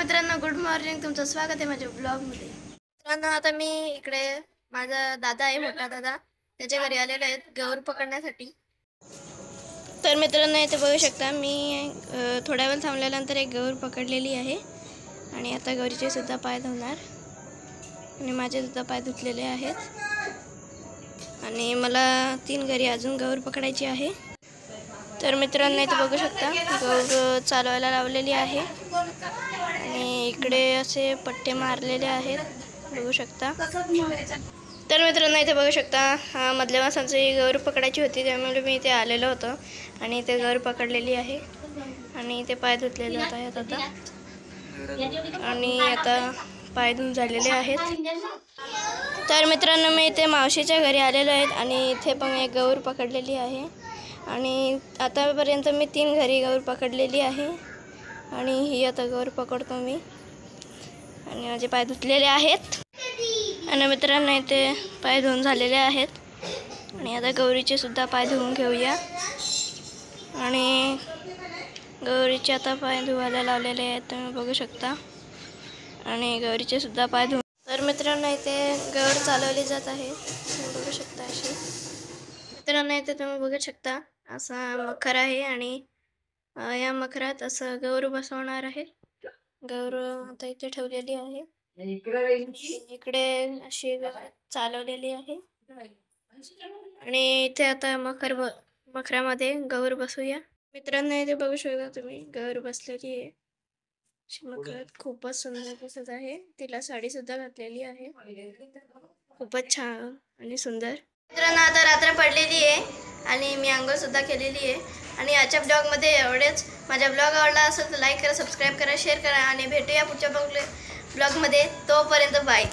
मित्रांनो, good morning. तुमचं स्वागत आहे माझ्या ब्लॉगमध्ये. मित्रांनो, आता मी इकडे माझा दादा आहे, मोठा दादा, त्याच्या घरी आलेले आहेत गौर पकडण्यासाठी. तर मित्रांनो, इथे बघू शकता मी थोड्या वेळ थांबल्यानंतर एक गौर पकडलेली आहे आणि आता गौरीचे सुद्धा पाय धुणार आणि माझे सुद्धा पाय धुतलेले आहेत आणि मला 3 घरी अजून गौर पकडायची आहे. तर मित्रांनो, इथे बघू शकता गौर चालवायला लावलेली आहे आणि इकडे असे पट्टे मारलेले आहेत, बघू शकता. तर मित्रांनो, इथे बघू शकता मधल्या माणसांची गौर पकडायची होती, त्यामुळे मी इथे आलेलो होतो आणि इथे गौर पकडलेली आहे आणि इथे पाय धुतलेले आहेत आता आणि आता पाय धुवून झालेले आहेत. तर मित्रांनो, मी इथे मावशीच्या घरी आलेलो आहेत आणि इथे पण एक गौर पकडलेली आहे आणि आतापर्यंत मी 3 घरी गौर पकडलेली आहे आणि ही आता गौर पकडतो मी आणि माझे पाय धुतलेले आहेत. आणि मित्रांनो, इथे पाय धुवून झालेले आहेत आणि आता गौरीचे सुद्धा पाय धुवून घेऊया. आणि गौरीचे आता पाय धुवायला लावलेले आहेत, तुम्ही बघू शकता. आणि गौरीचे सुद्धा पाय धुवून. तर मित्रांनो, इथे गौर चालवली जात आहे, तुम्ही बघू शकता. अशी मित्रांनो, इथे तुम्ही बघू शकता असा मखर आहे आणि या मखरात असं गौर बसवणार आहे. गौर आता इथे ठेवलेली आहे, इकडे अशी चालवलेली आहे आणि इथे आता मखरामध्ये गौर बसूया. मित्रांनो, इथे बघू शकता तुम्ही गौर बसलेली आहे. मखरात खूपच सुंदर दिसत आहे, तिला साडी सुद्धा घातलेली आहे, खूपच छान आणि सुंदर. मित्रांनो, आता रात्र पडलेली आहे आणि मी आंघोळ सुद्धा केलेली आहे आणि आजच्या ब्लॉगमध्ये एवढेच. माझा ब्लॉग आवडला असेल तर लाईक करा, सबस्क्राईब करा, शेअर करा आणि भेटूया पुढच्या ब्लॉगमध्ये. तोपर्यंत बाय.